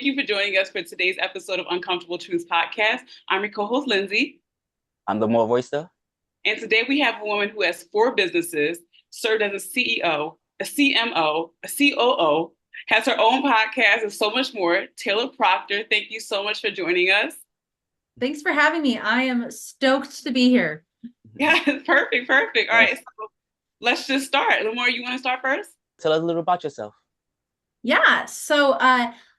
Thank you for joining us for today's episode of Uncomfortable Truths Podcast. I'm your co-host, Lindsay. I'm the more voicer. And today we have a woman who has 4 businesses, served as a CEO, a CMO, a COO, has her own podcast, and so much more. Taylor Proctor, thank you so much for joining us. Thanks for having me. I am stoked to be here. Yeah, perfect. All right, so let's just start. Lamar, you want to start first? Tell us a little about yourself. Yeah, so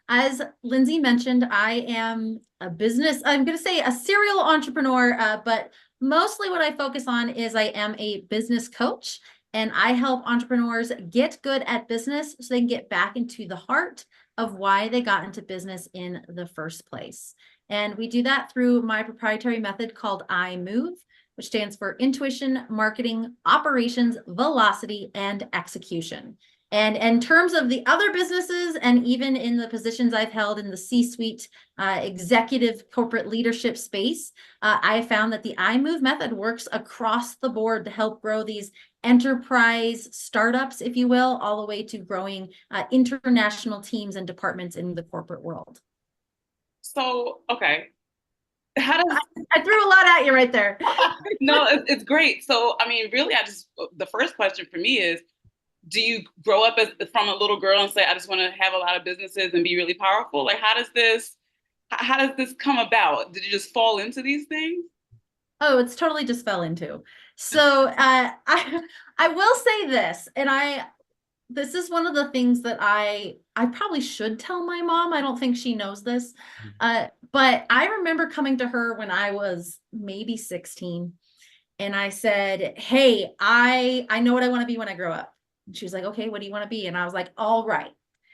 as Lindsay mentioned, I am I'm going to say a serial entrepreneur, but mostly what I focus on is I am a business coach, and I help entrepreneurs get good at business so they can get back into the heart of why they got into business in the first place. And we do that through my proprietary method called iMove, which stands for Intuition, Marketing, Operations, Velocity, and Execution. And in terms of the other businesses, and even in the positions I've held in the C-suite executive corporate leadership space, I found that the iMove method works across the board to help grow these enterprise startups, if you will, all the way to growing international teams and departments in the corporate world. So, okay. How does I threw a lot at you right there. No, it's great. So, I mean, really, the first question for me is, do you grow up from a little girl and say, I just want to have a lot of businesses and be really powerful? Like, how does this come about? Did you just fall into these things? Oh, it's totally just fell into. So I will say this, and this is one of the things that I probably should tell my mom. I don't think she knows this. But I remember coming to her when I was maybe 16, and I said, hey, I know what I want to be when I grow up. And she was like, okay, what do you want to be? And I was like, all right.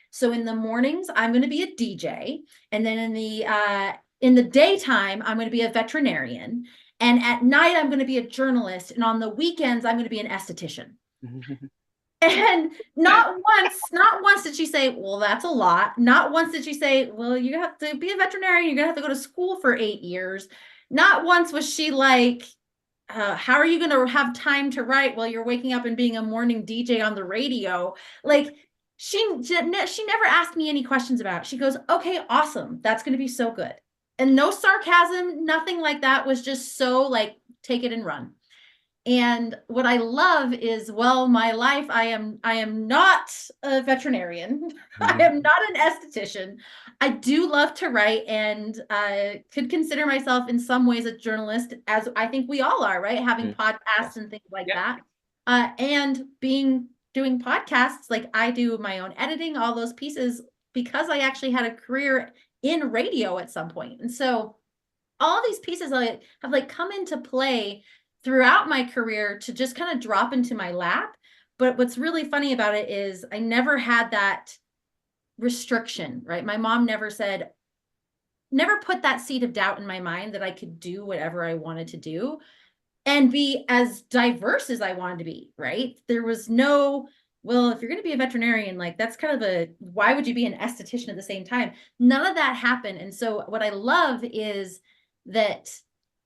So in the mornings, I'm going to be a DJ. And then in the daytime, I'm going to be a veterinarian. And at night, I'm going to be a journalist. And on the weekends, I'm going to be an esthetician. And not once did she say, well, that's a lot. Not once did she say, well, you have to be a veterinarian. You're going to have to go to school for 8 years. Not once was she like, how are you going to have time to write while you're waking up and being a morning DJ on the radio? Like, she never asked me any questions about it. She goes, okay, awesome. That's going to be so good. And no sarcasm, nothing like that. Was just so like, take it and run. And what I love is, well, my life, I am not a veterinarian. I am not an esthetician. I do love to write, and could consider myself in some ways a journalist, as I think we all are, right? Having podcasts and things like that. And doing podcasts, like I do my own editing, all those pieces, because I actually had a career in radio at some point. And so all these pieces have like come into play throughout my career to just kind of drop into my lap. But what's really funny about it is I never had that restriction, right? My mom never put that seed of doubt in my mind that I could do whatever I wanted to do and be as diverse as I wanted to be, right? There was no, well, if you're going to be a veterinarian, like that's kind of why would you be an esthetician at the same time? None of that happened. And so what I love is that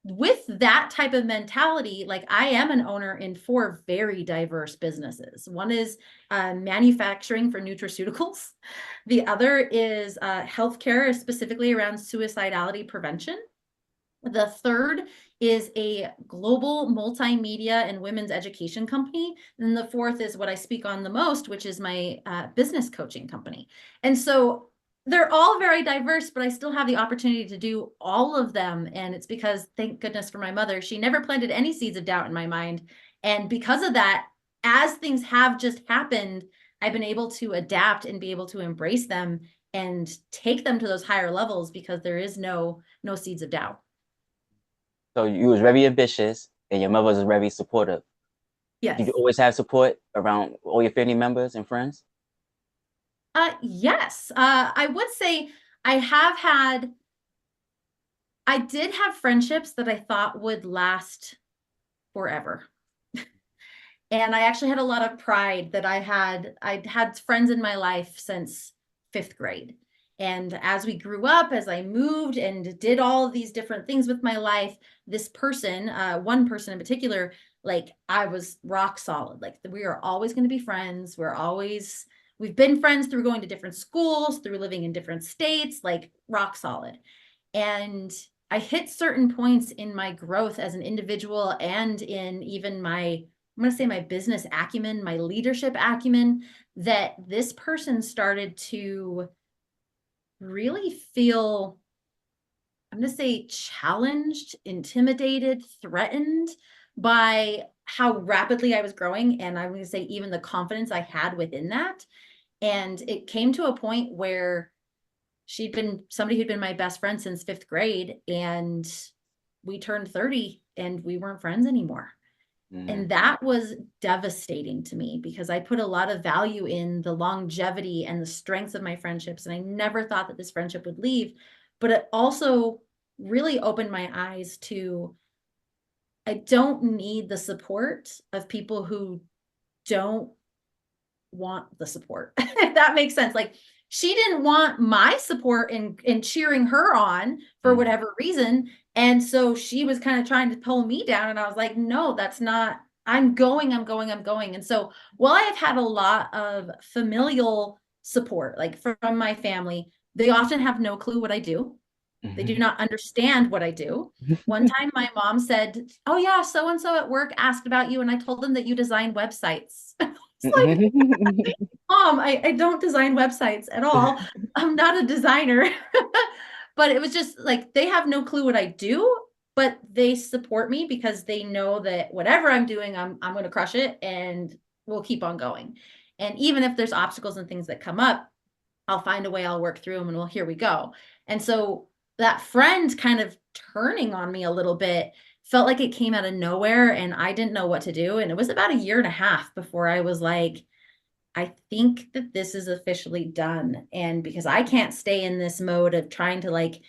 with that type of mentality, like I am an owner in 4 very diverse businesses. One is manufacturing for nutraceuticals. The other is healthcare, specifically around suicidality prevention. The third is a global multimedia and women's education company. And the fourth is what I speak on the most, which is my business coaching company. And so they're all very diverse, but I still have the opportunity to do all of them. And it's because, thank goodness for my mother, she never planted any seeds of doubt in my mind. And because of that, as things have just happened, I've been able to adapt and be able to embrace them and take them to those higher levels because there is no seeds of doubt. So you was very ambitious and your mother was very supportive. Yes. Did you always have support around all your family members and friends? Yes. I would say I did have friendships that I thought would last forever. And I actually had a lot of pride that I'd had friends in my life since 5th grade. And as we grew up, as I moved and did all of these different things with my life, this person, one person in particular, like I was rock solid. Like we are always going to be friends. we've been friends through going to different schools, through living in different states, like rock solid. And I hit certain points in my growth as an individual and in even my, I'm going to say my business acumen, my leadership acumen, that this person started to really feel, I'm going to say, challenged, intimidated, threatened by how rapidly I was growing. And I'm going to say even the confidence I had within that. And it came to a point where she'd been somebody who'd been my best friend since 5th grade, and we turned 30 and we weren't friends anymore. And that was devastating to me because I put a lot of value in the longevity and the strengths of my friendships. And I never thought that this friendship would leave, but it also really opened my eyes to, I don't need the support of people who don't want the support, if that makes sense. Like, she didn't want my support in cheering her on for whatever reason. And so she was kind of trying to pull me down. And I was like, no, that's not, I'm going. And so while I have had a lot of familial support, like from my family, they often have no clue what I do. They do not understand what I do. One time my mom said, oh yeah, so-and-so at work asked about you. And I told them that you design websites. It's like, Mom, I don't design websites at all. I'm not a designer. But it was just like, they have no clue what I do, but they support me because they know that whatever I'm doing, I'm going to crush it and we'll keep on going. And even if there's obstacles and things that come up, I'll find a way, I'll work through them, and well, here we go. And so that friend kind of turning on me a little bit felt like it came out of nowhere and I didn't know what to do. And it was about 1.5 years before I was like, I think that this is officially done. And because I can't stay in this mode of trying to like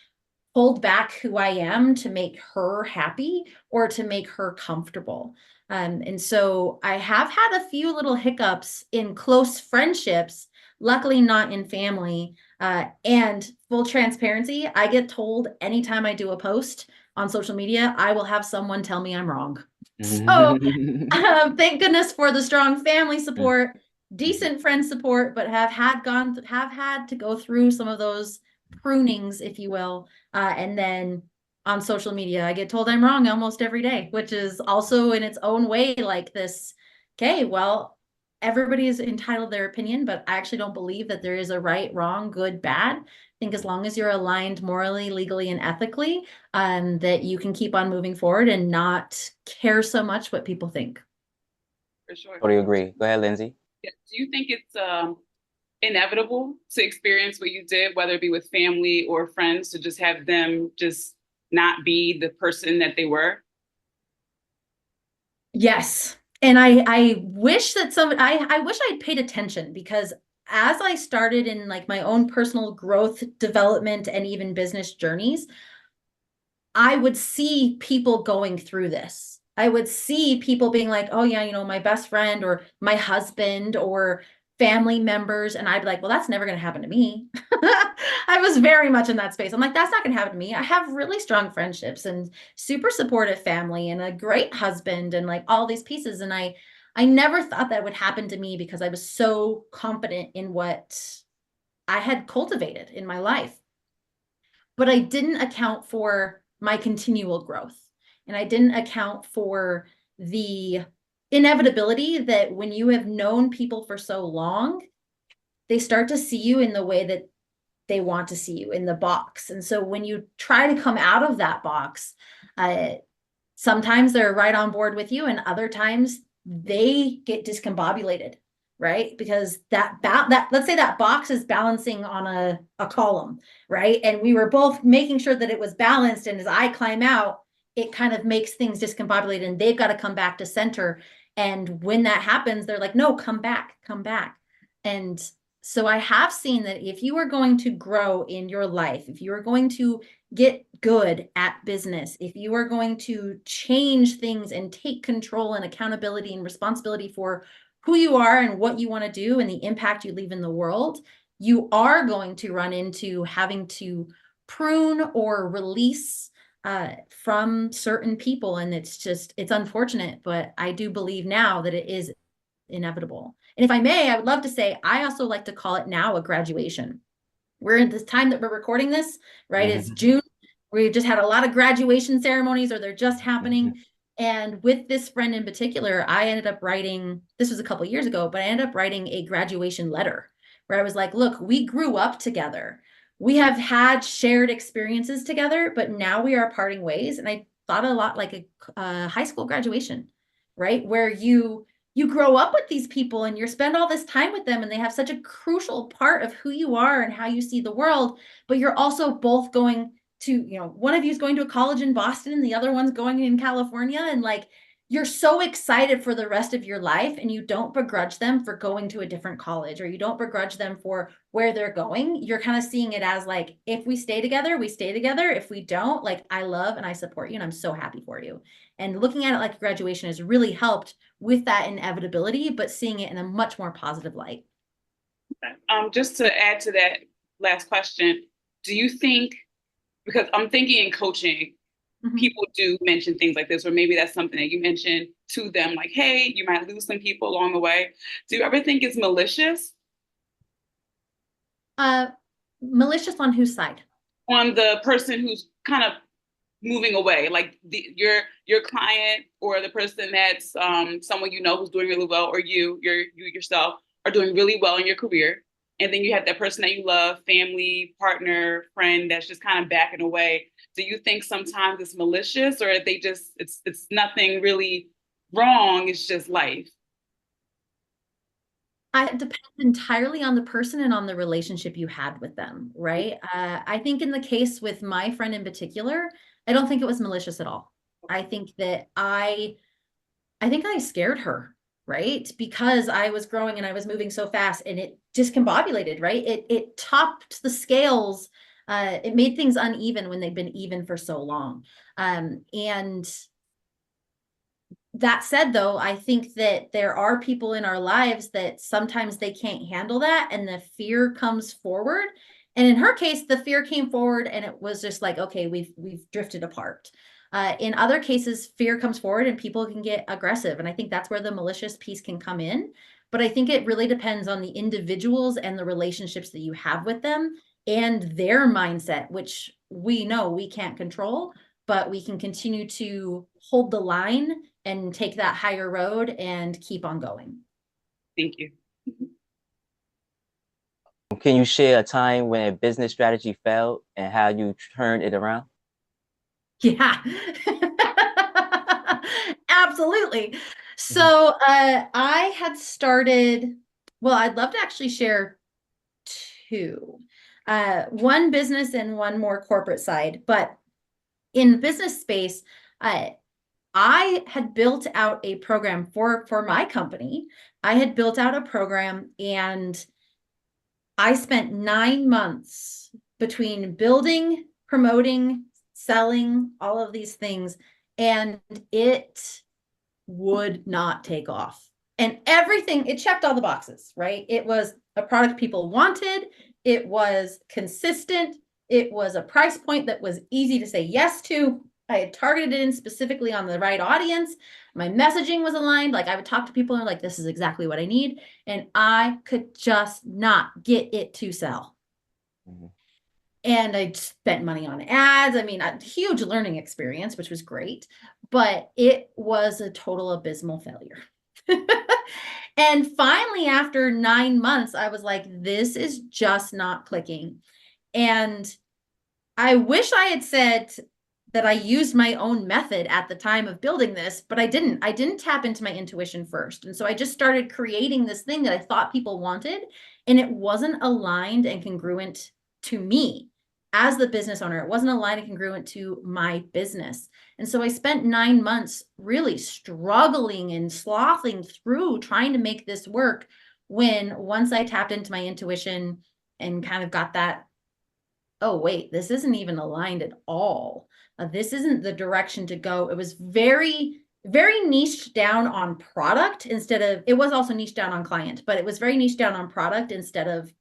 hold back who I am to make her happy or to make her comfortable. And so I have had a few little hiccups in close friendships, luckily not in family. And full transparency, I get told anytime I do a post on social media, I will have someone tell me I'm wrong. So thank goodness for the strong family support, decent friend support, but have had to go through some of those prunings, if you will. And then on social media, I get told I'm wrong almost every day, which is also in its own way like this. Okay, well, everybody is entitled to their opinion, but I actually don't believe that there is a right, wrong, good, bad. I think as long as you're aligned morally, legally, and ethically, that you can keep on moving forward and not care so much what people think. For sure. Totally agree. Go ahead, Lindsay. Yeah. Do you think it's inevitable to experience what you did, whether it be with family or friends, to just have them just not be the person that they were? Yes. And I wish that I wish I'd paid attention, because as I started in like my own personal growth, development, and even business journeys, I would see people going through this. I would see people being like, oh yeah, you know, my best friend or my husband or family members. And I'd be like, well, that's never going to happen to me. I was very much in that space. I'm like, that's not going to happen to me. I have really strong friendships and super supportive family and a great husband and like all these pieces. And I never thought that would happen to me because I was so confident in what I had cultivated in my life. But I didn't account for my continual growth. And I didn't account for the inevitability that when you have known people for so long, they start to see you in the way that they want to see you, in the box. And so when you try to come out of that box, sometimes they're right on board with you, and other times they get discombobulated, right? Because that let's say that box is balancing on a column, right? And we were both making sure that it was balanced. And as I climb out, it kind of makes things discombobulated, and they've got to come back to center. And when that happens, they're like, no, come back, come back. And so I have seen that if you are going to grow in your life, if you are going to get good at business, if you are going to change things and take control and accountability and responsibility for who you are and what you want to do and the impact you leave in the world, you are going to run into having to prune or release from certain people. And it's unfortunate, but I do believe now that it is inevitable. And if I may, I would love to say, I also like to call it now a graduation. We're in this time that we're recording this, right? It's June. We just had a lot of graduation ceremonies, or they're just happening. And with this friend in particular, I ended up writing, this was a couple years ago, but I ended up writing a graduation letter where I was like, look, we grew up together. We have had shared experiences together, but now we are parting ways. And I thought a lot like a high school graduation, right? Where you grow up with these people and you spend all this time with them, and they have such a crucial part of who you are and how you see the world, but you're also both going to, one of you is going to a college in Boston and the other one's going in California. And like, you're so excited for the rest of your life, and you don't begrudge them for going to a different college, or you don't begrudge them for where they're going. You're kind of seeing it as like, if we stay together, we stay together. If we don't, like, I love and I support you and I'm so happy for you. And looking at it like graduation has really helped with that inevitability, but seeing it in a much more positive light. Just to add to that last question, do you think, because I'm thinking in coaching, people do mention things like this, or maybe that's something that you mentioned to them, like, hey, you might lose some people along the way. Do you ever think it's malicious? Malicious on whose side? On the person who's kind of moving away, like your client, or the person that's someone you know who's doing really well, or you yourself are doing really well in your career. And then you have that person that you love, family, partner, friend, that's just kind of backing away. Do you think sometimes it's malicious, or they just, it's nothing really wrong, it's just life? It depends entirely on the person and on the relationship you had with them, right? I think in the case with my friend in particular, I don't think it was malicious at all. I think that I scared her, right? Because I was growing and I was moving so fast, and it discombobulated, right? It topped the scales. It made things uneven when they've been even for so long. And that said, though, I think that there are people in our lives that sometimes they can't handle that, and the fear comes forward. And in her case, the fear came forward and it was just like, okay, we've drifted apart. In other cases, fear comes forward and people can get aggressive. And I think that's where the malicious piece can come in. But I think it really depends on the individuals and the relationships that you have with them and their mindset, which we know we can't control, but we can continue to hold the line and take that higher road and keep on going. Thank you. Can you share a time when a business strategy failed and how you turned it around? Yeah, absolutely. So I had started, well, I'd love to actually share two, one business and one more corporate side. But in business space, I had built out a program for my company. I had built out a program, and I spent 9 months between building, promoting, selling, all of these things, and it would not take off. And everything, it checked all the boxes, right? It was a product people wanted. It was consistent. It was a price point that was easy to say yes to. I had targeted it in specifically on the right audience. My messaging was aligned. Like, I would talk to people and like, this is exactly what I need. And I could just not get it to sell. And I spent money on ads. I mean, a huge learning experience, which was great, but it was a total abysmal failure. And finally, after 9 months, I was like, this is just not clicking. And I wish I had said that I used my own method at the time of building this, but I didn't. I didn't tap into my intuition first. And so I just started creating this thing that I thought people wanted, and it wasn't aligned and congruent to me as the business owner. It wasn't aligned and congruent to my business. And so I spent 9 months really struggling and slothing through trying to make this work, when once I tapped into my intuition and kind of got that, oh, wait, this isn't even aligned at all. This isn't the direction to go. It was very, very niched down on product instead of, it was also niched down on client, but it was very niched down on product instead of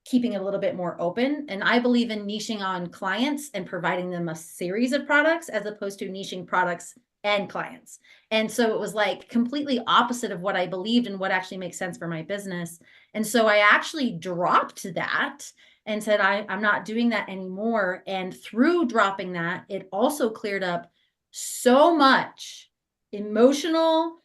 keeping it a little bit more open. And I believe in niching on clients and providing them a series of products, as opposed to niching products and clients. And so it was like completely opposite of what I believed and what actually makes sense for my business. And so I actually dropped that and said, I'm not doing that anymore. And through dropping that, it also cleared up so much emotional,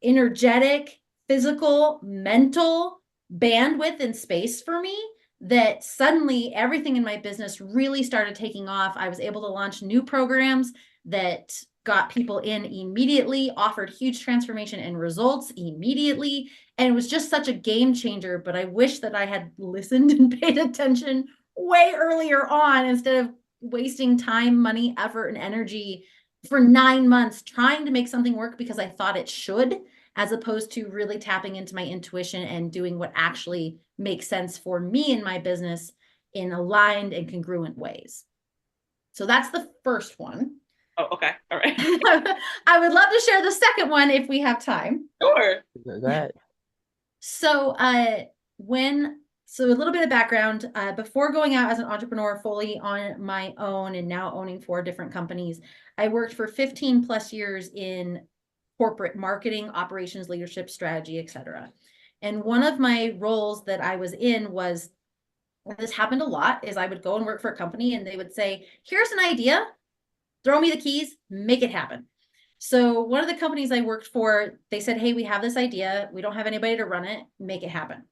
energetic, physical, mental bandwidth and space for me, that suddenly everything in my business really started taking off. I was able to launch new programs that got people in immediately, offered huge transformation and results immediately. And it was just such a game changer. But I wish that I had listened and paid attention way earlier on, instead of wasting time, money, effort, and energy for 9 months trying to make something work because I thought it should, as opposed to really tapping into my intuition and doing what actually makes sense for me and my business in aligned and congruent ways. So that's the first one. Oh, okay. All right. I would love to share the second one if we have time. Sure. Go ahead. So a little bit of background, before going out as an entrepreneur fully on my own and now owning 4 different companies, I worked for 15 plus years in corporate marketing, operations, leadership, strategy, etc. And one of my roles that I was in was, this happened a lot, is I would go and work for a company and they would say, here's an idea, throw me the keys, make it happen. So one of the companies I worked for, they said, hey, we have this idea. We don't have anybody to run it, make it happen.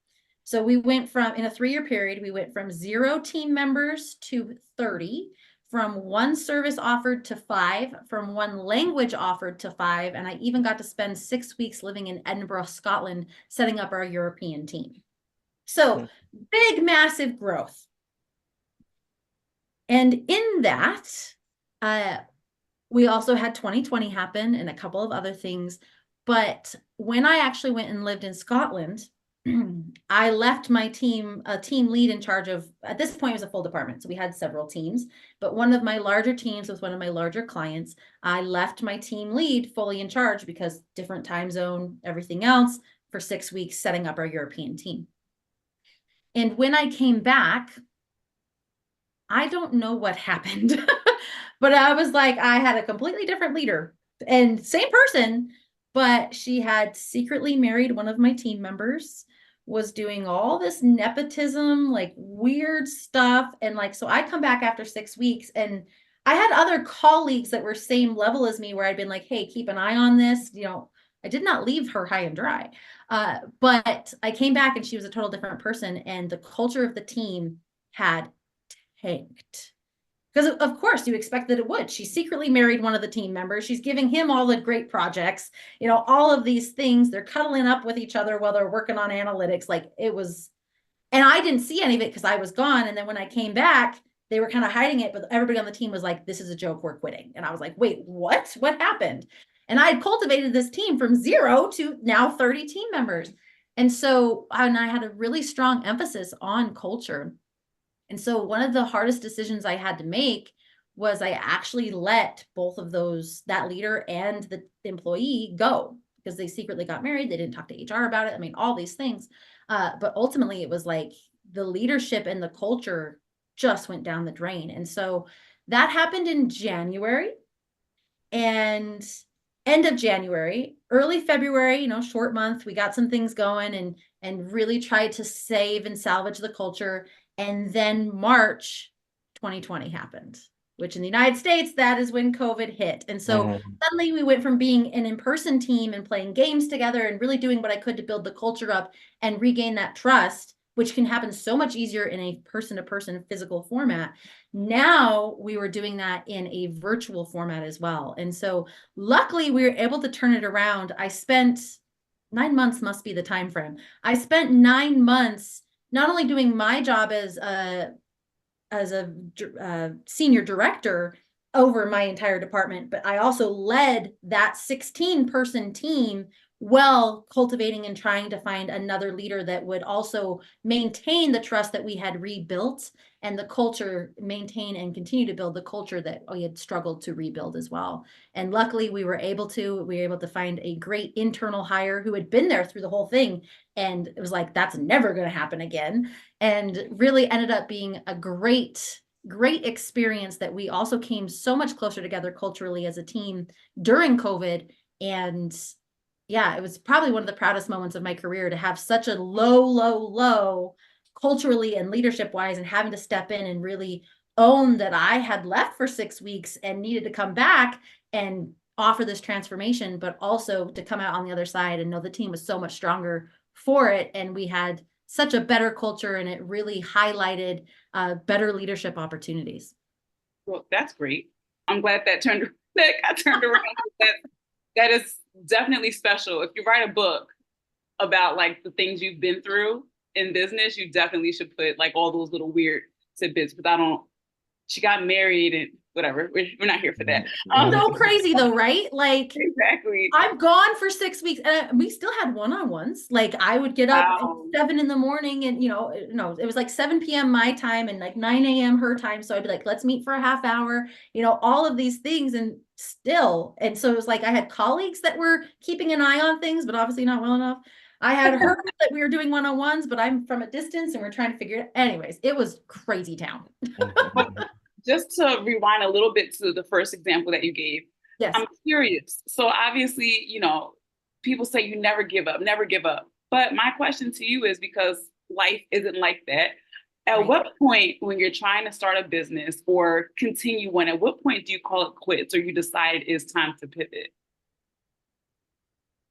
So we went from, in a 3-year period, we went from 0 team members to 30, from 1 service offered to 5, from 1 language offered to 5. And I even got to spend 6 weeks living in Edinburgh, Scotland, setting up our European team. So big, massive growth. And in that, we also had 2020 happen and a couple of other things. But when I actually went and lived in Scotland, I left my team, a team lead in charge of, at this point it was a full department, so we had several teams, but one of my larger teams with one of my larger clients, I left my team lead fully in charge because different time zone, everything else, for 6 weeks setting up our European team. And when I came back, I don't know what happened, but I was like, I had a completely different leader and same person, but she had secretly married one of my team members, was doing all this nepotism, like weird stuff. And like, so I come back after 6 weeks and I had other colleagues that were same level as me where I'd been like, hey, keep an eye on this. You know, I did not leave her high and dry. But I came back and she was a total different person. And the culture of the team had tanked. Because of course you expect that it would. She secretly married one of the team members. She's giving him all the great projects, you know, all of these things. They're cuddling up with each other while they're working on analytics. Like it was, and I didn't see any of it because I was gone. And then when I came back, they were kind of hiding it, but everybody on the team was like, this is a joke, we're quitting. And I was like, wait, what? What happened? And I had cultivated this team from 0 to now 30 team members. And so, and I had a really strong emphasis on culture. And so one of the hardest decisions I had to make was I actually let both of those, that leader and the employee, go because they secretly got married. They didn't talk to HR about it. I mean, all these things. But ultimately it was like the leadership and the culture just went down the drain. And so that happened in January, and end of January, early February, you know, short month, we got some things going and really tried to save and salvage the culture. And then March 2020 happened, which in the United States, that is when COVID hit. And so suddenly we went from being an in-person team and playing games together and really doing what I could to build the culture up and regain that trust, which can happen so much easier in a person-to-person physical format. Now we were doing that in a virtual format as well. And so luckily we were able to turn it around. I spent 9 months, must be the time frame. I spent 9 months not only doing my job as a senior director over my entire department, but I also led that 16-person team, well, cultivating and trying to find another leader that would also maintain the trust that we had rebuilt and the culture, maintain and continue to build the culture that we had struggled to rebuild as well. And luckily we were able to find a great internal hire who had been there through the whole thing. And it was like, that's never going to happen again. And really ended up being a great great experience that we also came so much closer together culturally as a team during COVID. And yeah, it was probably one of the proudest moments of my career to have such a low culturally and leadership wise, and having to step in and really own that I had left for 6 weeks and needed to come back and offer this transformation, but also to come out on the other side and know the team was so much stronger for it. And we had such a better culture, and it really highlighted better leadership opportunities. Well, that's great. I'm glad that got turned around. That is definitely special. If you write a book about like the things you've been through in business, you definitely should put like all those little weird tidbits. But she got married and whatever. We're not here for that. So crazy though, right? Like exactly. I'm gone for 6 weeks, and we still had one-on-ones. Like I would get up at 7 in the morning, and no, it was like 7 p.m. my time and like 9 a.m. her time. So I'd be like, let's meet for a half hour, all of these things. And so it was like I had colleagues that were keeping an eye on things, but obviously not well enough. I had heard that we were doing one-on-ones, but I'm from a distance and we're trying to figure it. Anyways, it was crazy town. Just to rewind a little bit to the first example that you gave, yes. I'm curious. So obviously, people say you never give up, never give up. But my question to you is, because life isn't like that, at what point when you're trying to start a business or continue one, at what point do you call it quits, or you decide it's time to pivot?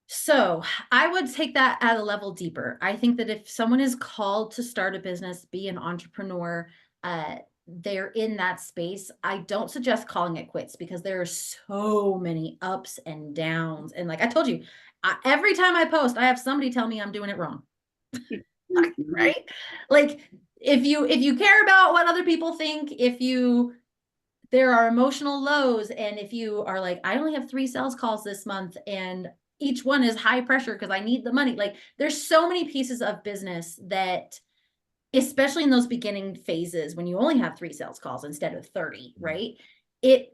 So I would take that at a level deeper. I think that if someone is called to start a business, be an entrepreneur, they're in that space, I don't suggest calling it quits, because there are so many ups and downs. And like I told you, every time I post, I have somebody tell me I'm doing it wrong. Right? Like if you care about what other people think, there are emotional lows, and if you are like, I only have 3 sales calls this month and each one is high pressure because I need the money. Like there's so many pieces of business that, especially in those beginning phases when you only have 3 sales calls instead of 30, right? It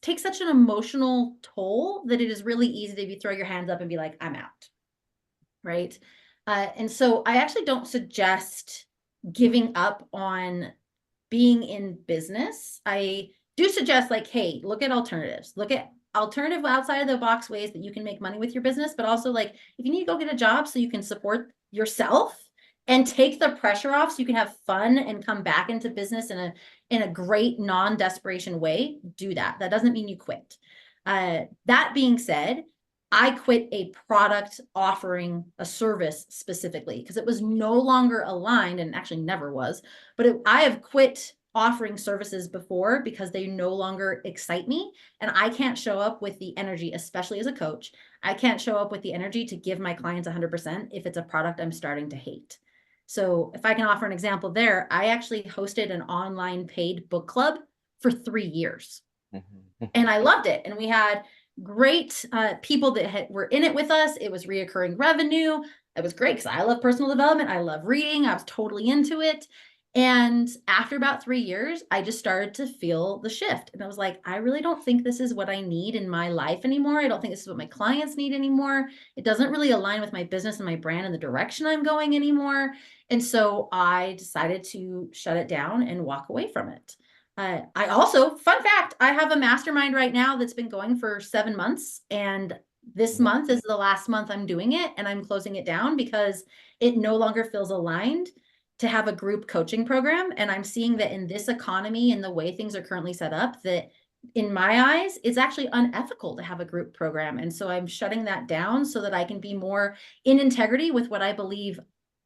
takes such an emotional toll that it is really easy to throw your hands up and be like, I'm out, right? And so I actually don't suggest giving up on being in business. I do suggest like, hey, look at alternatives. Look at alternative outside of the box ways that you can make money with your business, but also like if you need to go get a job so you can support yourself and take the pressure off so you can have fun and come back into business in a great non-desperation way, do that. That doesn't mean you quit. That being said, I quit a product offering a service specifically because it was no longer aligned, and actually never was, but I have quit offering services before because they no longer excite me, and I can't show up with the energy, especially as a coach. I can't show up with the energy to give my clients 100% if it's a product I'm starting to hate. So if I can offer an example there, I actually hosted an online paid book club for 3 years. And I loved it. And we had great people that were in it with us. It was reoccurring revenue. It was great because I love personal development. I love reading. I was totally into it. And after about 3 years, I just started to feel the shift. And I was like, I really don't think this is what I need in my life anymore. I don't think this is what my clients need anymore. It doesn't really align with my business and my brand and the direction I'm going anymore. And so I decided to shut it down and walk away from it. I also, fun fact, I have a mastermind right now that's been going for 7 months. And this month is the last month I'm doing it, and I'm closing it down because it no longer feels aligned to have a group coaching program. And I'm seeing that in this economy and the way things are currently set up, that in my eyes, it's actually unethical to have a group program. And so I'm shutting that down so that I can be more in integrity with what I believe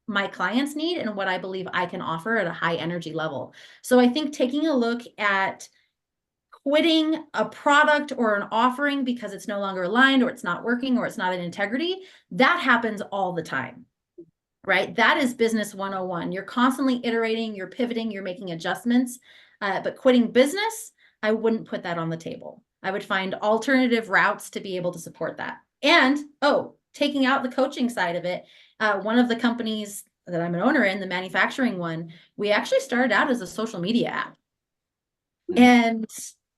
my clients need and what I believe I can offer at a high energy level. So I think taking a look at quitting a product or an offering because it's no longer aligned or it's not working or it's not in integrity, that happens all the time. Right? That is business 101. You're constantly iterating, you're pivoting, you're making adjustments. But quitting business, I wouldn't put that on the table. I would find alternative routes to be able to support that. And, taking out the coaching side of it, one of the companies that I'm an owner in, the manufacturing one, we actually started out as a social media app. And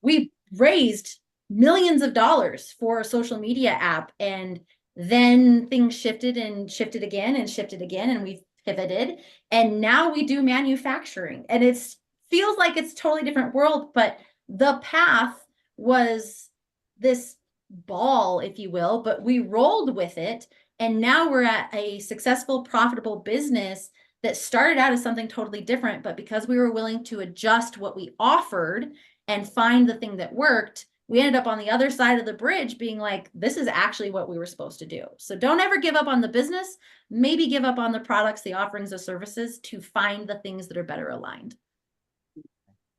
we raised millions of dollars for a social media app. And then things shifted and shifted again and shifted again, and we've pivoted. And now we do manufacturing. And it's feels like it's a totally different world, but the path was this ball, if you will, but we rolled with it. And now we're at a successful, profitable business that started out as something totally different. But because we were willing to adjust what we offered and find the thing that worked, we ended up on the other side of the bridge being like, this is actually what we were supposed to do. So don't ever give up on the business. Maybe give up on the products, the offerings, the services to find the things that are better aligned.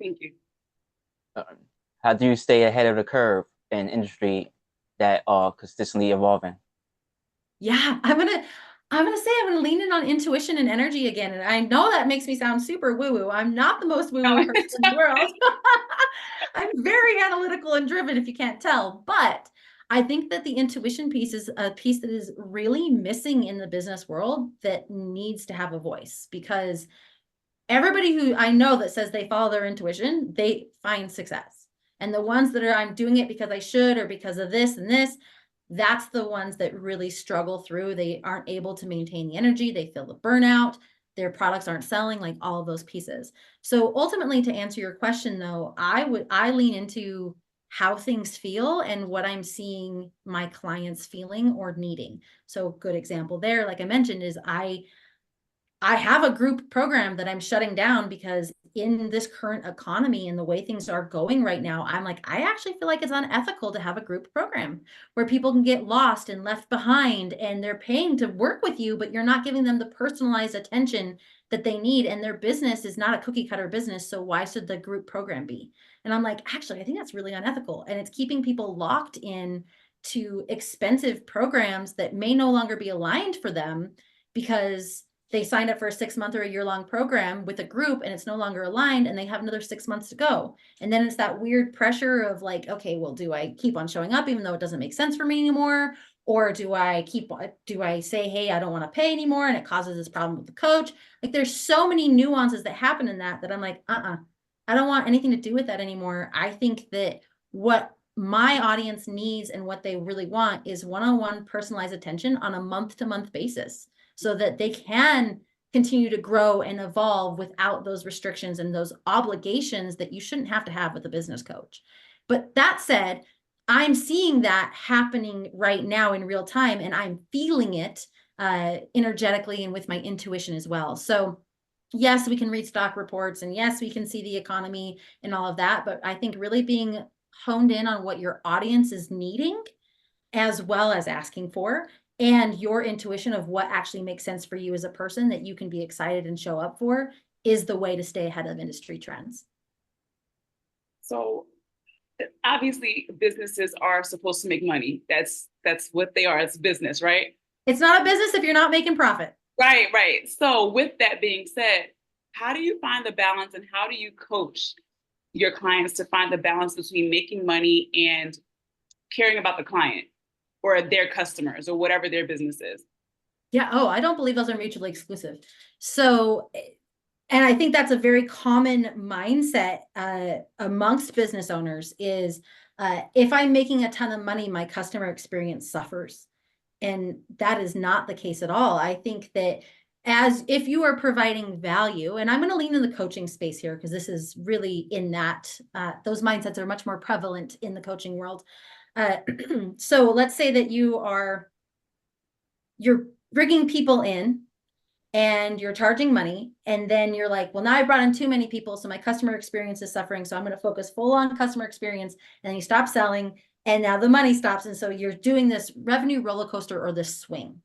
Thank you. How do you stay ahead of the curve in an industry that are consistently evolving? Yeah, I'm gonna lean in on intuition and energy again. And I know that makes me sound super woo-woo. I'm not the most woo-woo person in the world. I'm very analytical and driven, if you can't tell. But I think that the intuition piece is a piece that is really missing in the business world that needs to have a voice, because everybody who I know that says they follow their intuition, they find success. And the ones that are, I'm doing it because I should, or because of this and this, that's the ones that really struggle through. They aren't able to maintain the energy. They feel the burnout. Their products aren't selling, like all of those pieces. So ultimately, to answer your question though, I lean into how things feel and what I'm seeing my clients feeling or needing. So good example there, like I mentioned, is I have a group program that I'm shutting down because in this current economy and the way things are going right now, I'm like, I actually feel like it's unethical to have a group program where people can get lost and left behind, and they're paying to work with you, but you're not giving them the personalized attention that they need. And their business is not a cookie cutter business. So why should the group program be? And I'm like, actually, I think that's really unethical. And it's keeping people locked in to expensive programs that may no longer be aligned for them because they signed up for a 6-month or a year-long program with a group and it's no longer aligned and they have another 6 months to go. And then it's that weird pressure of like, okay, well, do I keep on showing up even though it doesn't make sense for me anymore? Or do I say, hey, I don't want to pay anymore, and it causes this problem with the coach? Like there's so many nuances that happen in that I'm like, I don't want anything to do with that anymore. I think that what my audience needs and what they really want is one-on-one personalized attention on a month-to-month basis, so that they can continue to grow and evolve without those restrictions and those obligations that you shouldn't have to have with a business coach. But that said, I'm seeing that happening right now in real time, and I'm feeling it energetically and with my intuition as well. So yes, we can read stock reports, and yes, we can see the economy and all of that, but I think really being honed in on what your audience is needing, as well as asking for, and your intuition of what actually makes sense for you as a person that you can be excited and show up for, is the way to stay ahead of industry trends. So obviously businesses are supposed to make money. That's what they are. It's business, right? It's not a business if you're not making profit. Right, right. So with that being said, how do you find the balance, and how do you coach your clients to find the balance between making money and caring about the client or their customers or whatever their business is? Yeah. Oh, I don't believe those are mutually exclusive. So, and I think that's a very common mindset amongst business owners is if I'm making a ton of money, my customer experience suffers. And that is not the case at all. I think that as if you are providing value, and I'm going to lean in the coaching space here because this is really in that, those mindsets are much more prevalent in the coaching world. So let's say that you're bringing people in and you're charging money, and then you're like, well, now I brought in too many people, so my customer experience is suffering, so I'm going to focus full on customer experience, and then you stop selling, and now the money stops, and so you're doing this revenue roller coaster or this swing.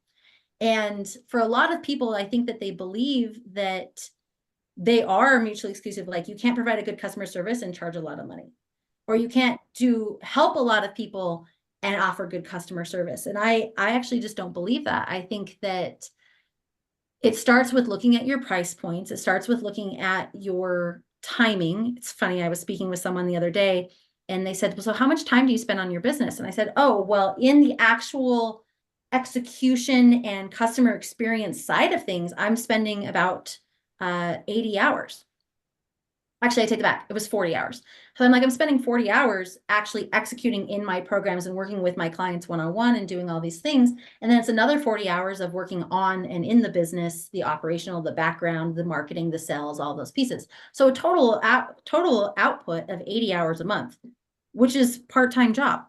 And for a lot of people, I think that they believe that they are mutually exclusive. Like you can't provide a good customer service and charge a lot of money, or you can't help a lot of people and offer good customer service. And I actually just don't believe that. I think that it starts with looking at your price points. It starts with looking at your timing. It's funny, I was speaking with someone the other day and they said, well, so how much time do you spend on your business? And I said, oh, well, in the actual execution and customer experience side of things, I'm spending about 80 hours. Actually, I take it back. It was 40 hours. So I'm like, I'm spending 40 hours actually executing in my programs and working with my clients one-on-one and doing all these things. And then it's another 40 hours of working on and in the business, the operational, the background, the marketing, the sales, all those pieces. So a total output of 80 hours a month, which is part-time job,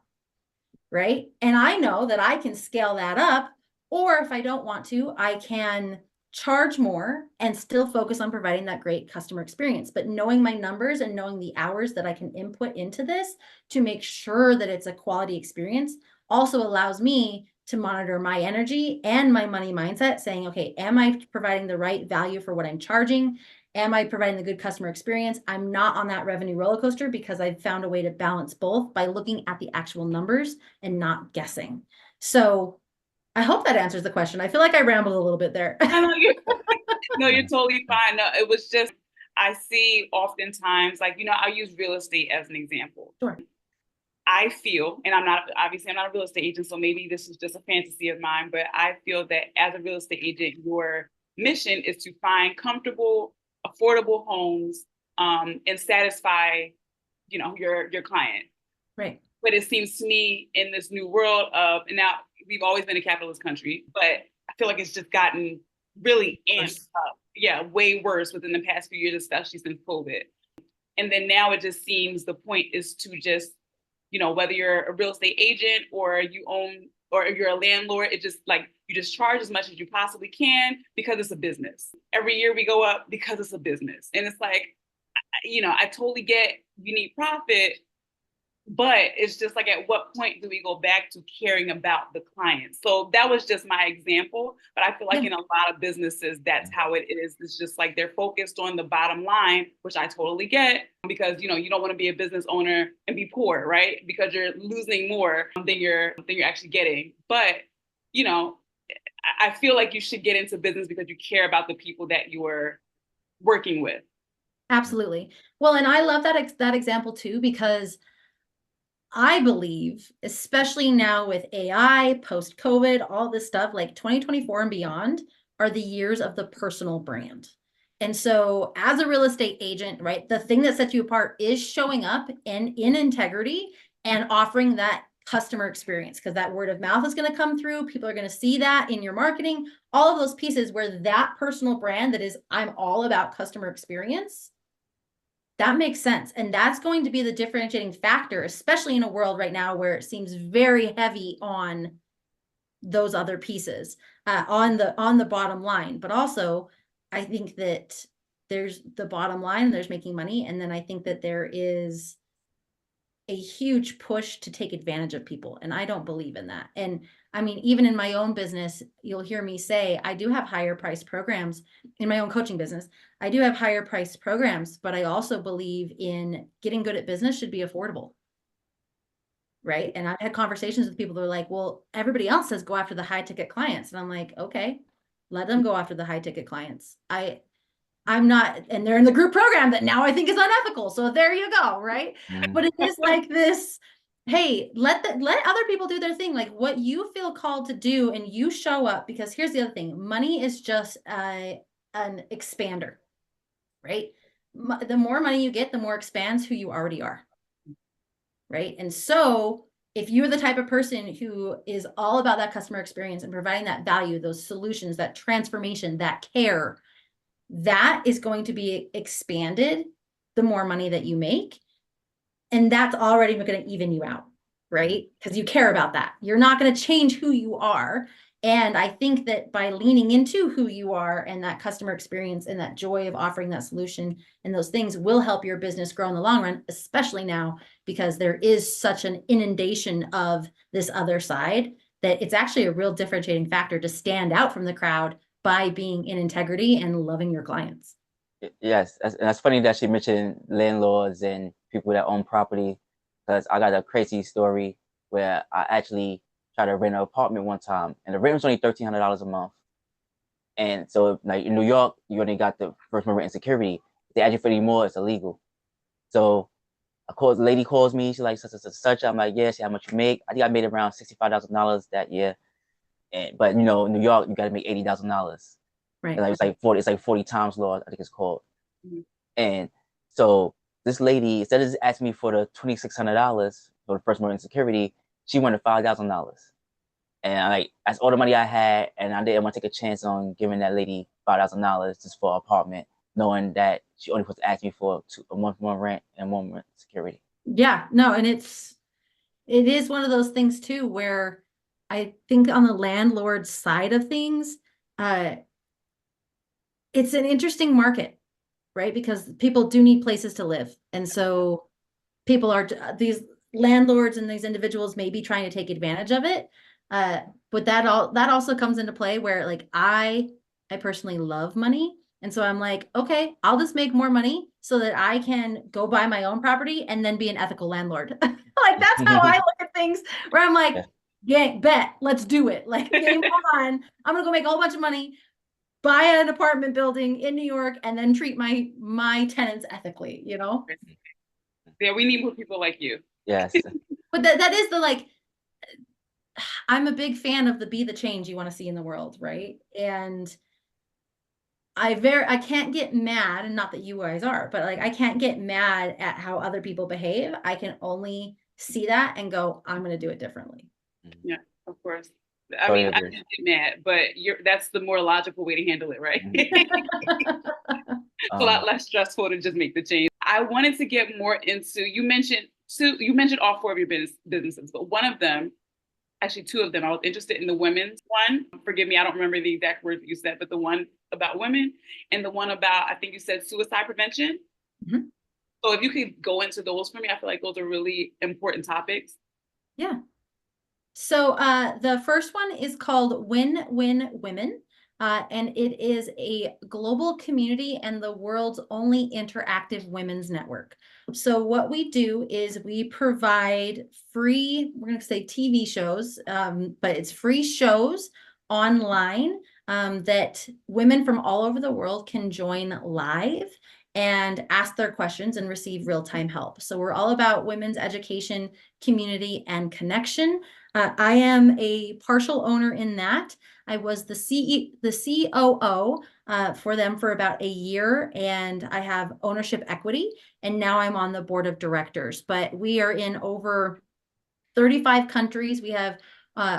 right? And I know that I can scale that up, or if I don't want to, I can charge more and still focus on providing that great customer experience. But knowing my numbers and knowing the hours that I can input into this to make sure that it's a quality experience also allows me to monitor my energy and my money mindset, saying, okay, am I providing the right value for what I'm charging? Am I providing the good customer experience? I'm not on that revenue roller coaster because I've found a way to balance both by looking at the actual numbers and not guessing. So I hope that answers the question. I feel like I rambled a little bit there. No, you're totally fine. No, it was just, I see oftentimes, like, I'll use real estate as an example. Sure. I feel, and I'm not a real estate agent, so maybe this is just a fantasy of mine, but I feel that as a real estate agent, your mission is to find comfortable, affordable homes, and satisfy, your client. Right. But it seems to me in this new world of, and now we've always been a capitalist country, but I feel like it's just gotten really amped up. Yeah, way worse within the past few years, especially since COVID. And then now it just seems the point is to just, whether you're a real estate agent or you own, or you're a landlord, it just like, you just charge as much as you possibly can because it's a business. Every year we go up because it's a business. And it's like, I totally get you need profit, but it's just like, at what point do we go back to caring about the client? So that was just my example. But I feel like in a lot of businesses, that's how it is. It's just like they're focused on the bottom line, which I totally get, because you don't want to be a business owner and be poor, right? Because you're losing more than you're actually getting. But I feel like you should get into business because you care about the people that you are working with. Absolutely. Well, and I love that example too, because I believe, especially now with AI, post-COVID, all this stuff, like 2024 and beyond are the years of the personal brand. And so as a real estate agent, right, the thing that sets you apart is showing up in integrity and offering that customer experience, because that word of mouth is going to come through. People are going to see that in your marketing, all of those pieces where that personal brand that is, I'm all about customer experience. That makes sense. And that's going to be the differentiating factor, especially in a world right now where it seems very heavy on those other pieces, on the bottom line. But also, I think that there's the bottom line, there's making money. And then I think that there is a huge push to take advantage of people. And I don't believe in that. And I mean, even in my own business, you'll hear me say, I do have higher priced programs in my own coaching business. I do have higher priced programs, but I also believe in getting good at business should be affordable. Right. And I've had conversations with people that are like, well, everybody else says go after the high ticket clients. And I'm like, okay, let them go after the high ticket clients. I'm not, and they're in the group program that now I think is unethical. So there you go, right? Mm-hmm. But it is like this, hey, let other people do their thing, like what you feel called to do, and you show up, because here's the other thing. Money is just an expander, right? The more money you get, the more expands who you already are, right? And so if you're the type of person who is all about that customer experience and providing that value, those solutions, that transformation, that care, that is going to be expanded the more money that you make. And that's already going to even you out, right? Because you care about that. You're not going to change who you are. And I think that by leaning into who you are and that customer experience and that joy of offering that solution and those things will help your business grow in the long run, especially now, because there is such an inundation of this other side that it's actually a real differentiating factor to stand out from the crowd by being in integrity and loving your clients. Yes, that's funny that she mentioned landlords and people that own property, because I got a crazy story where I actually tried to rent an apartment one time, and the rent was only $1,300 a month. And so, like in New York, you only got the first month rent and security. If they ask you for any more, it's illegal. So, the lady calls me. She's like, such. I'm like, yeah. See how much you make? I think I made around $65,000 that year. But in New York, you got to make $80,000. Right. And it's like 40 times law, I think it's called. Mm-hmm. And So this lady, instead of just asking me for the $2,600 for the first month in security, she wanted $5,000. And like that's all the money I had, and I didn't want to take a chance on giving that lady $5,000 just for an apartment, knowing that she only supposed to ask me for a month rent and 1 month security. Yeah, no, and it is one of those things too, where I think on the landlord side of things, it's an interesting market, right? Because people do need places to live. And so people are, these landlords and these individuals may be trying to take advantage of it. But that also comes into play where like I personally love money. And so I'm like, okay, I'll just make more money so that I can go buy my own property and then be an ethical landlord. Like that's how I look at things, where I'm like, yeah, bet, let's do it. Like game on. I'm gonna go make a whole bunch of money, buy an apartment building in New York, and then treat my tenants ethically, you know? Yeah, we need more people like you. Yes. But that is the like, I'm a big fan of the be the change you want to see in the world, right? And I can't get mad, and not that you guys are, but like I can't get mad at how other people behave. I can only see that and go, I'm gonna do it differently. Yeah, of course. I mean, I just get mad, but that's the more logical way to handle it, right? It's a lot less stressful to just make the change. I wanted to get more into, you mentioned all four of your businesses, but one of them, actually two of them, I was interested in the women's one. Forgive me, I don't remember the exact words that you said, but the one about women and the one about, I think you said suicide prevention. Mm-hmm. So if you could go into those for me, I feel like those are really important topics. Yeah. So the first one is called Win Win Women, and it is a global community and the world's only interactive women's network. So what we do is we provide free, we're going to say TV shows, but it's free shows online that women from all over the world can join live and ask their questions and receive real-time help. So we're all about women's education, community, and connection. I am a partial owner in that. I was the COO for them for about a year, and I have ownership equity, and now I'm on the board of directors. But we are in over 35 countries. We have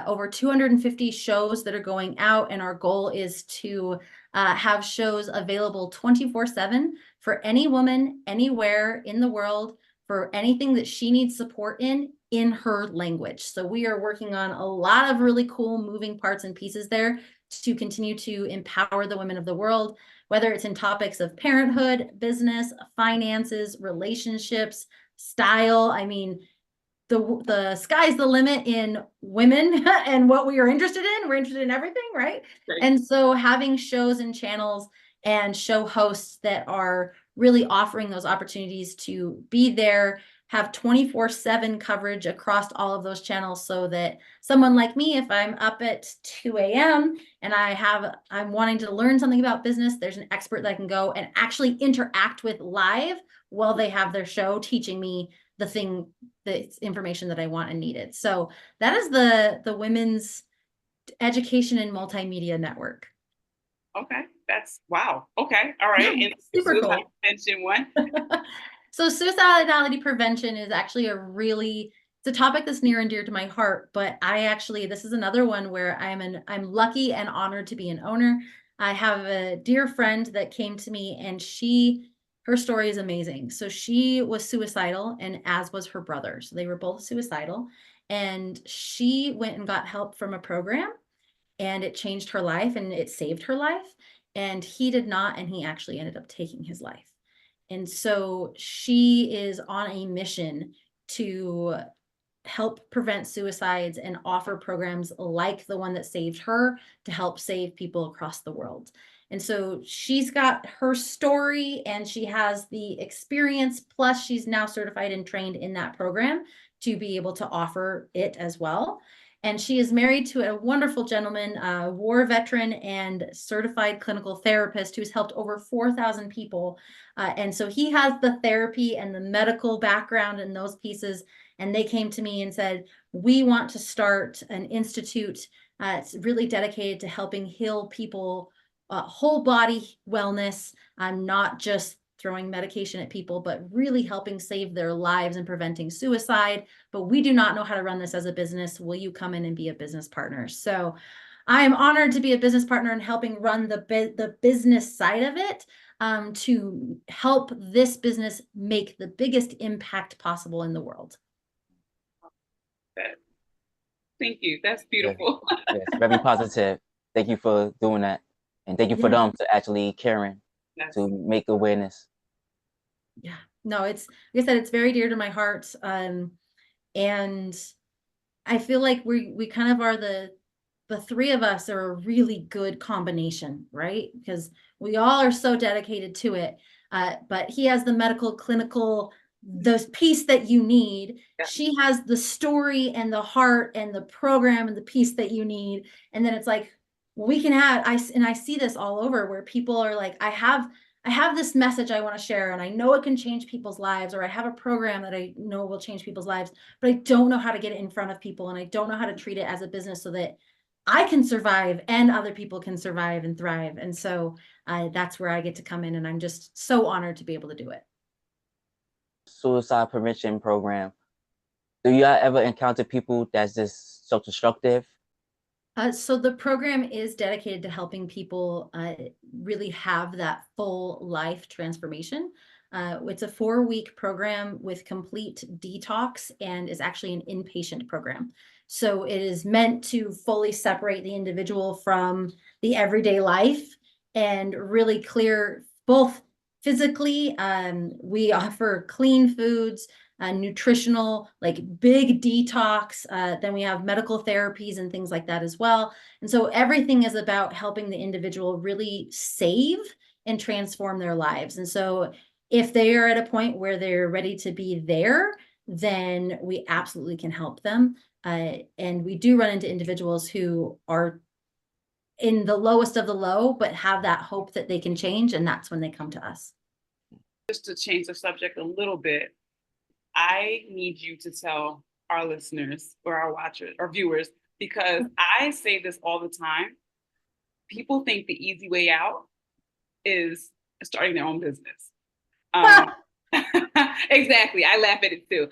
over 250 shows that are going out, and our goal is to have shows available 24/7 for any woman anywhere in the world for anything that she needs support in her language. So we are working on a lot of really cool moving parts and pieces there to continue to empower the women of the world, whether it's in topics of parenthood, business, finances, relationships, style. I mean, the sky's the limit in women and what we are interested in. We're interested in everything, right? And so having shows and channels and show hosts that are really offering those opportunities to be there, have 24/7 coverage across all of those channels, so that someone like me, if I'm up at 2 a.m. and I'm wanting to learn something about business, there's an expert that I can go and actually interact with live while they have their show teaching me the information that I want and needed. So that is the Women's Education and Multimedia Network. Okay, that's wow. Okay, all right. And super cool. Prevention one. So suicidality prevention is actually it's a topic that's near and dear to my heart, but this is another one where I'm lucky and honored to be an owner. I have a dear friend that came to me, and her story is amazing. So she was suicidal, and as was her brother. So they were both suicidal, and she went and got help from a program, and it changed her life and it saved her life. And he did not, and he actually ended up taking his life. And so she is on a mission to help prevent suicides and offer programs like the one that saved her to help save people across the world. And so she's got her story and she has the experience, plus she's now certified and trained in that program to be able to offer it as well. And she is married to a wonderful gentleman, a war veteran and certified clinical therapist who's helped over 4,000 people. And so he has the therapy and the medical background and those pieces. And they came to me and said, we want to start an institute. It's really dedicated to helping heal people, whole body wellness, not just throwing medication at people, but really helping save their lives and preventing suicide. But we do not know how to run this as a business. Will you come in and be a business partner? So I am honored to be a business partner and helping run the business side of it, to help this business make the biggest impact possible in the world. Thank you. That's Yes, beautiful. yes, very positive. Thank you for doing that. And thank you for them to actually caring Yes. to make awareness. Yeah, no, it's, like I said, it's very dear to my heart. And I feel like we kind of are the three of us are a really good combination, right? Because we all are so dedicated to it. But he has the medical, clinical, the piece that you need. Yeah. She has the story and the heart and the program and the piece that you need. And then it's like, we can have, I see this all over where people are like, I have this message I want to share, and I know it can change people's lives, or I have a program that I know will change people's lives, but I don't know how to get it in front of people, and I don't know how to treat it as a business so that I can survive and other people can survive and thrive. And so that's where I get to come in, and I'm just so honored to be able to do it. Suicide prevention program. Do you ever encounter people that's just self-destructive? So the program is dedicated to helping people really have that full life transformation. It's a 4-week program with complete detox and is actually an inpatient program. So it is meant to fully separate the individual from the everyday life and really clear both physically. We offer clean foods, nutritional, like big detox. Then we have medical therapies and things like that as well. And so everything is about helping the individual really save and transform their lives. And so if they are at a point where they're ready to be there, then we absolutely can help them. And we do run into individuals who are in the lowest of the low, but have that hope that they can change. And that's when they come to us. Just to change the subject a little bit, I need you to tell our listeners or our watchers or viewers, because I say this all the time. People think the easy way out is starting their own business. Exactly. I laugh at it too.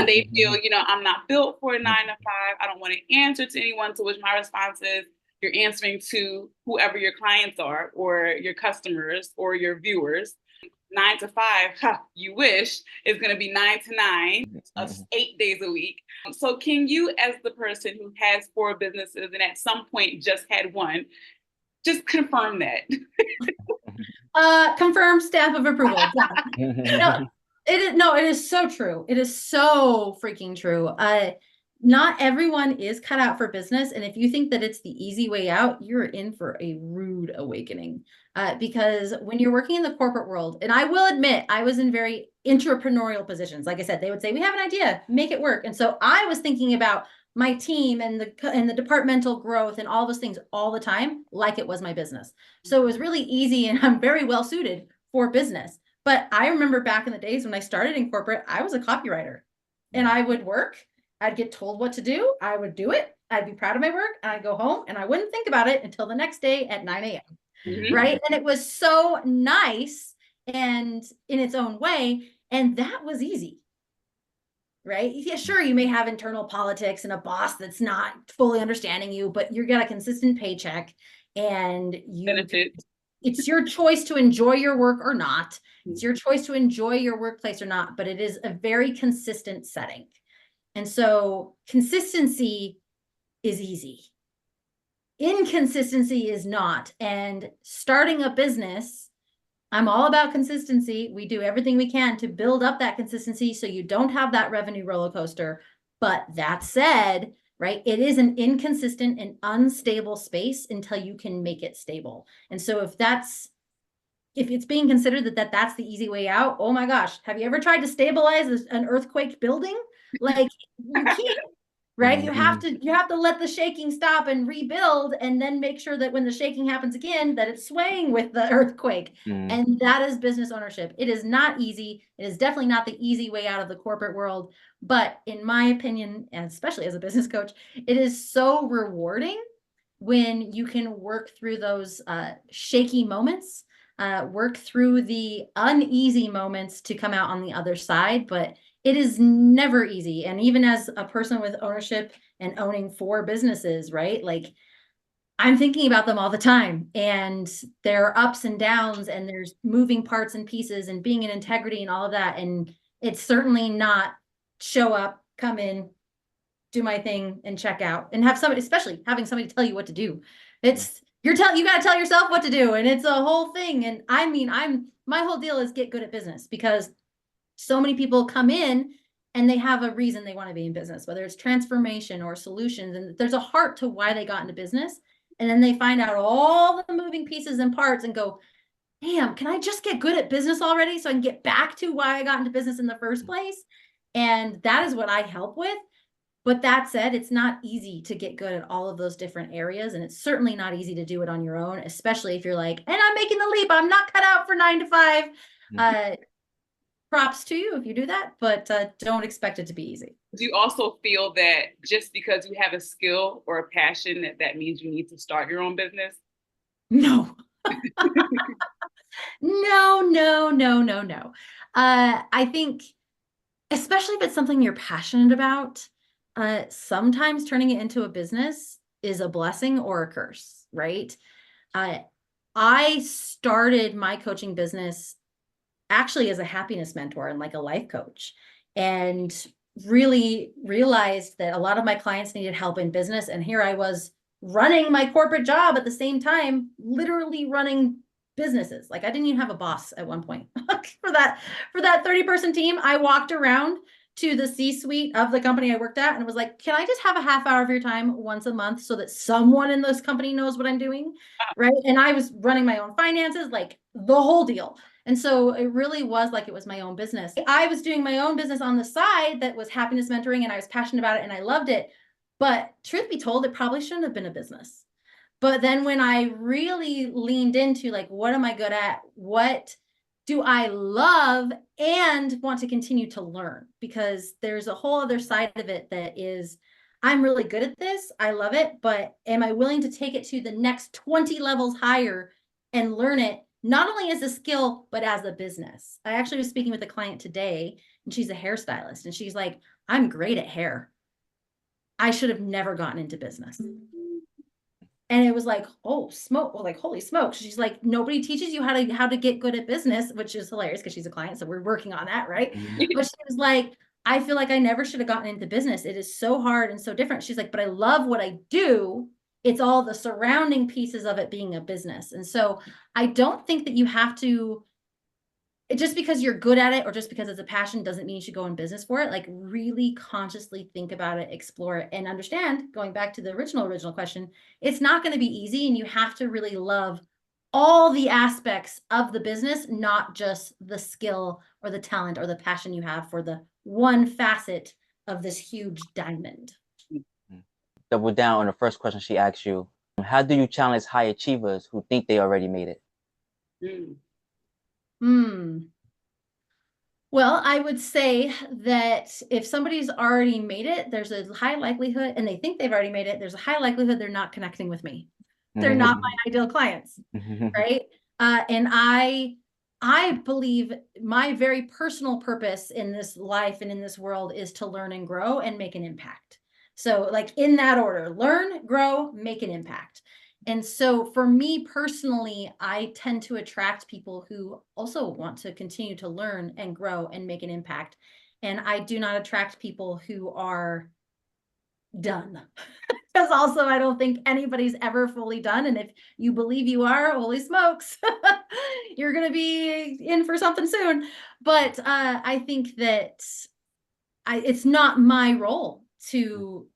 They feel, I'm not built for a 9 to 5. I don't want to answer to anyone, to which my response is, you're answering to whoever your clients are or your customers or your viewers. 9 to 5, you wish, is going to be 9 to 9, 8 days a week. So can you, as the person who has 4 businesses and at some point just had one, just confirm that? Confirm, stamp of approval. It is so true. It is so freaking true. Not everyone is cut out for business. And if you think that it's the easy way out, you're in for a rude awakening. Because when you're working in the corporate world, and I will admit, I was in very entrepreneurial positions. Like I said, they would say, we have an idea, make it work. And so I was thinking about my team and the departmental growth and all those things all the time, like it was my business. So it was really easy, and I'm very well suited for business. But I remember back in the days when I started in corporate, I was a copywriter, and I would work. I'd get told what to do. I would do it. I'd be proud of my work, and I'd go home and I wouldn't think about it until the next day at 9 a.m. Mm-hmm. Right. And it was so nice and in its own way. And that was easy. Right. Yeah, sure. You may have internal politics and a boss that's not fully understanding you, but you got a consistent paycheck, and it's your choice to enjoy your work or not. It's your choice to enjoy your workplace or not, but it is a very consistent setting. And so consistency is easy. Inconsistency is not. And starting a business, I'm all about consistency. We do everything we can to build up that consistency so you don't have that revenue roller coaster. But that said, right, it is an inconsistent and unstable space until you can make it stable. And so if it's being considered that's the easy way out, oh my gosh, have you ever tried to stabilize an earthquake building? Like, you can't. Right? You have to let the shaking stop and rebuild, and then make sure that when the shaking happens again, that it's swaying with the earthquake. And that is business ownership. It is not easy. It is definitely not the easy way out of the corporate world. But in my opinion, and especially as a business coach, it is so rewarding when you can work through those shaky moments work through the uneasy moments to come out on the other side, but it is never easy. And even as a person with ownership and owning 4 businesses, right? Like, I'm thinking about them all the time, and there are ups and downs, and there's moving parts and pieces, and being in integrity and all of that. And it's certainly not show up, come in, do my thing, and check out, and have somebody, especially having somebody tell you what to do. It's you got to tell yourself what to do, and it's a whole thing. And I mean, my whole deal is get good at business, because so many people come in and they have a reason they want to be in business, whether it's transformation or solutions, and there's a heart to why they got into business. And then they find out all the moving pieces and parts and go, damn, can I just get good at business already so I can get back to why I got into business in the first place? And that is what I help with. But that said, it's not easy to get good at all of those different areas. And it's certainly not easy to do it on your own, especially if you're like, and I'm making the leap, I'm not cut out for 9 to 5. Props to you if you do that, but don't expect it to be easy. Do you also feel that just because you have a skill or a passion, that means you need to start your own business? No. No. I think, especially if it's something you're passionate about, sometimes turning it into a business is a blessing or a curse, right? I started my coaching business actually as a happiness mentor and like a life coach, and really realized that a lot of my clients needed help in business. And here I was running my corporate job at the same time, literally running businesses. Like, I didn't even have a boss at one point for that 30-person team. I walked around to the C-suite of the company I worked at and was like, can I just have a half hour of your time once a month so that someone in this company knows what I'm doing? Right. And I was running my own finances, like the whole deal. And so it really was like it was my own business. I was doing my own business on the side that was happiness mentoring, and I was passionate about it and I loved it. But truth be told, it probably shouldn't have been a business. But then when I really leaned into like, what am I good at? What do I love and want to continue to learn? Because there's a whole other side of it that is, I'm really good at this, I love it, but am I willing to take it to the next 20 levels higher and learn it, not only as a skill, but as a business? I actually was speaking with a client today, and she's a hairstylist, and she's like, I'm great at hair. I should have never gotten into business. And it was like, oh, smoke. Well, like, holy smokes. She's like, nobody teaches you how to get good at business, which is hilarious because she's a client. So we're working on that, right? But she was like, I feel like I never should have gotten into business. It is so hard and so different. She's like, but I love what I do. It's all the surrounding pieces of it being a business. And so I don't think that you have to, just because you're good at it or just because it's a passion doesn't mean you should go in business for it. Like, really consciously think about it, explore it, and understand, going back to the original question, it's not going to be easy, and you have to really love all the aspects of the business, not just the skill or the talent or the passion you have for the one facet of this huge diamond. Double down on the first question she asked you. How do you challenge high achievers who think they already made it? Well, I would say that if somebody's already made it, there's a high likelihood, and they think they've already made it, there's a high likelihood they're not connecting with me. They're not my ideal clients, right? And I believe my very personal purpose in this life and in this world is to learn and grow and make an impact. So, like, in that order: learn, grow, make an impact. And so for me personally, I tend to attract people who also want to continue to learn and grow and make an impact. And I do not attract people who are done. Because also, I don't think anybody's ever fully done. And if you believe you are, holy smokes, you're going to be in for something soon. But I think that it's not my role to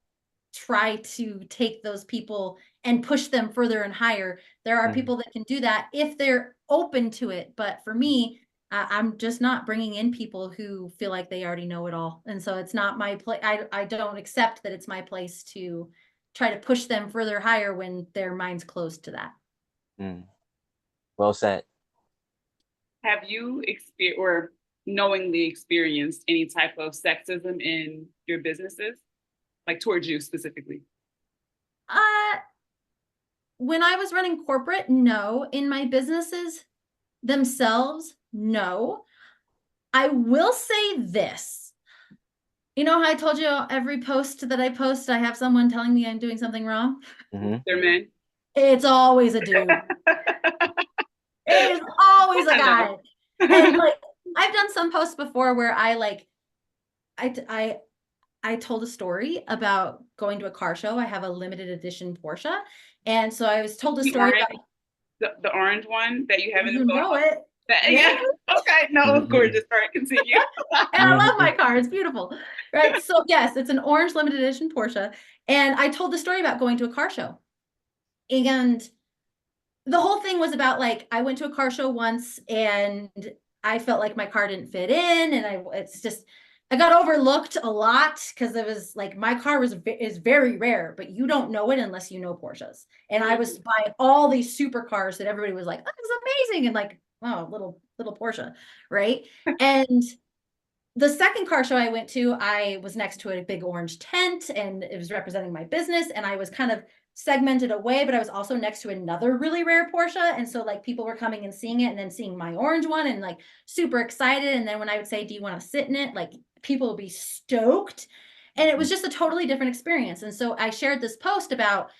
try to take those people and push them further and higher. There are people that can do that if they're open to it. But for me, I'm just not bringing in people who feel like they already know it all. And so it's not my place. I don't accept that it's my place to try to push them further higher when their mind's closed to that. Well said. Have you experienced or knowingly experienced any type of sexism in your businesses? Like, towards you specifically? When I was running corporate, no. In my businesses, themselves, no. I will say this. You know how I told you every post that I post, I have someone telling me I'm doing something wrong? They're men. It's always a dude. It is always a guy. And like, I've done some posts before where I told a story about going to a car show. I have a limited edition Porsche. And so I was told a story about the orange one that you have in the photo. know it. Yeah. Okay. No, it's gorgeous. All right, continue. And I love my car. It's beautiful. Right. So yes, it's an orange limited edition Porsche. And I told the story about going to a car show. And the whole thing was about like, I went to a car show once and I felt like my car didn't fit in. And I got overlooked a lot because it was like, my car is very rare, but you don't know it unless you know Porsches. And I was buying all these supercars that everybody was like, that is amazing. And like, oh, little Porsche. Right. And the second car show I went to, I was next to a big orange tent and it was representing my business. And I was kind of segmented away, but I was also next to another really rare Porsche. And so like people were coming and seeing it and then seeing my orange one and like super excited. And then when I would say, do you want to sit in it? Like people would be stoked. And it was just a totally different experience. And so I shared this post about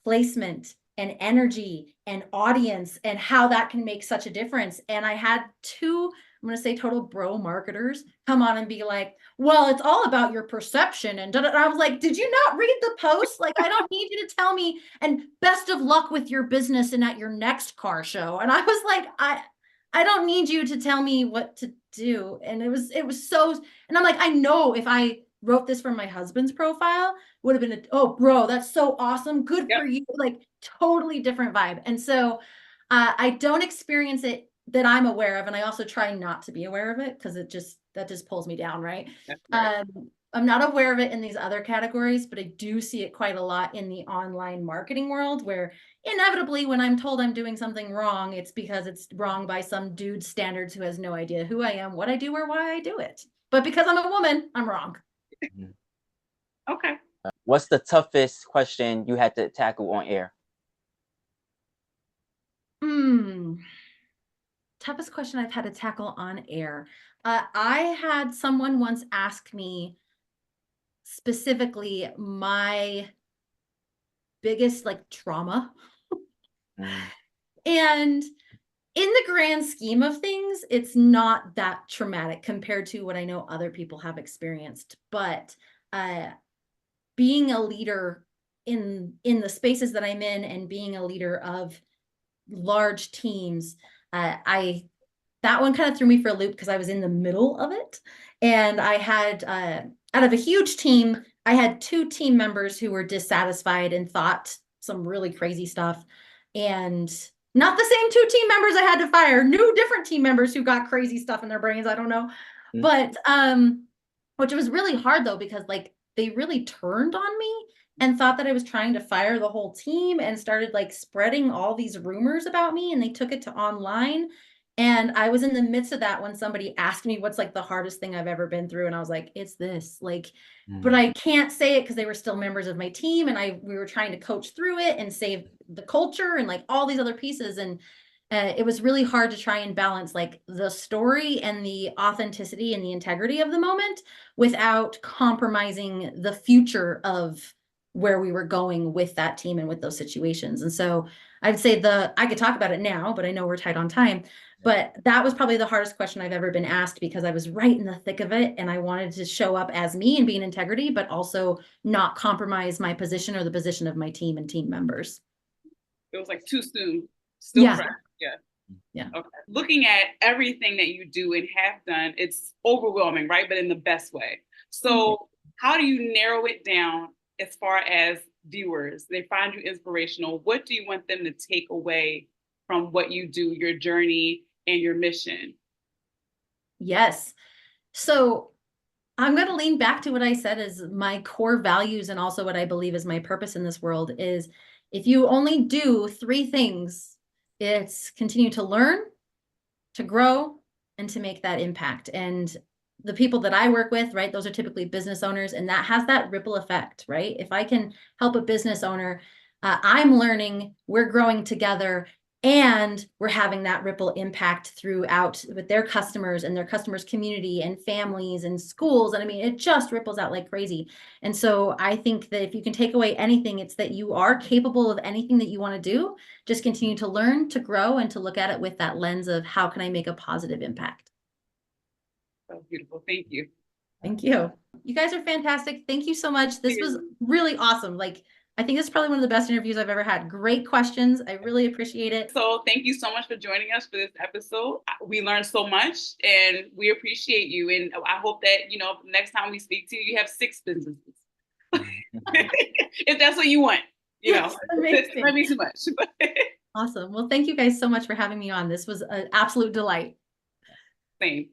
placement and energy and audience and how that can make such a difference. And I had two, I'm going to say total bro marketers come on and be like, well, it's all about your perception. And I was like, did you not read the post? Like, I don't need you to tell me. And best of luck with your business and at your next car show. And I was like, I don't need you to tell me what to do. And it was so, and I'm like, I know if I wrote this from my husband's profile, would have been, oh, bro, that's so awesome. Good for you. Like totally different vibe. And so I don't experience it that I'm aware of. And I also try not to be aware of it because that just pulls me down. Right. I'm not aware of it in these other categories, but I do see it quite a lot in the online marketing world where inevitably when I'm told I'm doing something wrong, it's because it's wrong by some dude's standards who has no idea who I am, what I do, or why I do it. But because I'm a woman, I'm wrong. Okay. What's the toughest question you had to tackle on air? Toughest question I've had to tackle on air. I had someone once ask me specifically my biggest like trauma. And in the grand scheme of things, it's not that traumatic compared to what I know other people have experienced. But being a leader in the spaces that I'm in and being a leader of large teams, that one kind of threw me for a loop because I was in the middle of it. And I had, out of a huge team, I had 2 team members who were dissatisfied and thought some really crazy stuff. And not the same 2 team members I had to fire, new different team members who got crazy stuff in their brains. I don't know. But, which was really hard though, because like they really turned on me and thought that I was trying to fire the whole team and started like spreading all these rumors about me, and they took it to online. And I was in the midst of that when somebody asked me what's like the hardest thing I've ever been through. And I was like, it's this, like, but I can't say it because they were still members of my team. And we were trying to coach through it and save the culture and like all these other pieces. And it was really hard to try and balance like the story and the authenticity and the integrity of the moment without compromising the future of where we were going with that team and with those situations. And so I'd say I could talk about it now, but I know we're tight on time. But that was probably the hardest question I've ever been asked because I was right in the thick of it. And I wanted to show up as me and be in integrity, but also not compromise my position or the position of my team and team members. It was like too soon. Still Yeah. fresh. Yeah. Yeah. Okay. Looking at everything that you do and have done, it's overwhelming, right? But in the best way. So how do you narrow it down as far as viewers? They find you inspirational. What do you want them to take away from what you do, your journey and your mission? Yes. So I'm going to lean back to what I said is my core values and also what I believe is my purpose in this world is if you only do 3 things, it's continue to learn, to grow, and to make that impact. And the people that I work with, right, those are typically business owners, and that has that ripple effect, right? If I can help a business owner, I'm learning, we're growing together, And we're having that ripple impact throughout with their customers and their customers' community and families and schools. And I mean, it just ripples out like crazy. And so I think that if you can take away anything, it's that you are capable of anything that you want to do. Just continue to learn, to grow, and to look at it with that lens of how can I make a positive impact. So beautiful. Thank you. Thank you. You guys are fantastic. Thank you so much. This was really awesome. Like, I think this is probably one of the best interviews I've ever had. Great questions. I really appreciate it. So thank you so much for joining us for this episode. We learned so much and we appreciate you. And I hope that, you know, next time we speak to you, you have 6 businesses. If that's what you want, you know, it might be too much. Awesome. Well, thank you guys so much for having me on. This was an absolute delight. Same.